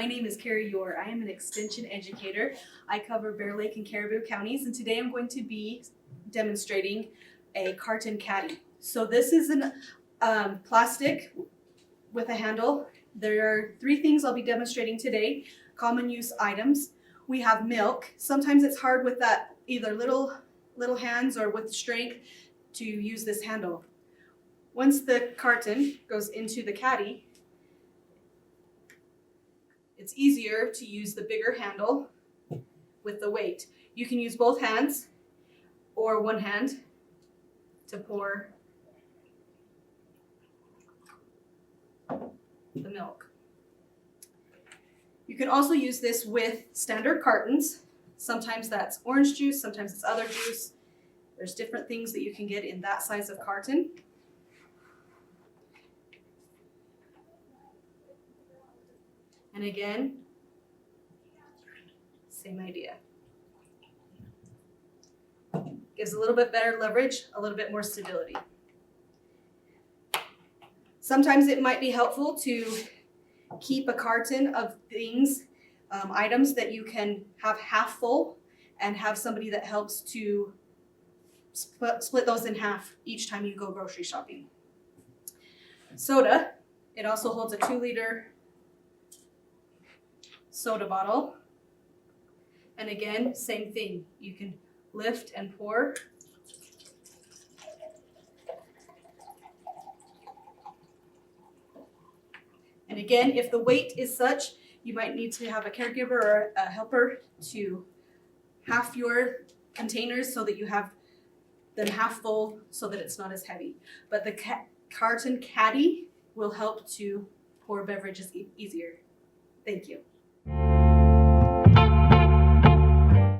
my name is Kari Ure. I am an Extension Educator. I cover Bear Lake and Caribou counties, and today I'm going to be demonstrating a Carton caddy. So this is an plastic with a handle. There are 3 things I'll be demonstrating today, common use items. We have milk. Sometimes it's hard with that either little hands or with strength to use this handle. Once the carton goes into the caddy, it's easier to use the bigger handle with the weight. You can use both hands or one hand to pour the milk. You can also use this with standard cartons. Sometimes that's orange juice, sometimes it's other juice. There's different things that you can get in that size of carton. And again, same idea. Gives a little bit better leverage, a little bit more stability. Sometimes it might be helpful to keep a carton of things, items that you can have half full and have somebody that helps to split those in half each time you go grocery shopping. Soda, it also holds a 2-liter soda bottle. And again, same thing. You can lift and pour. And again, if the weight is such, you might need to have a caregiver or a helper to half your containers so that you have them half full so that it's not as heavy. But the carton caddy will help to pour beverages easier. Thank you.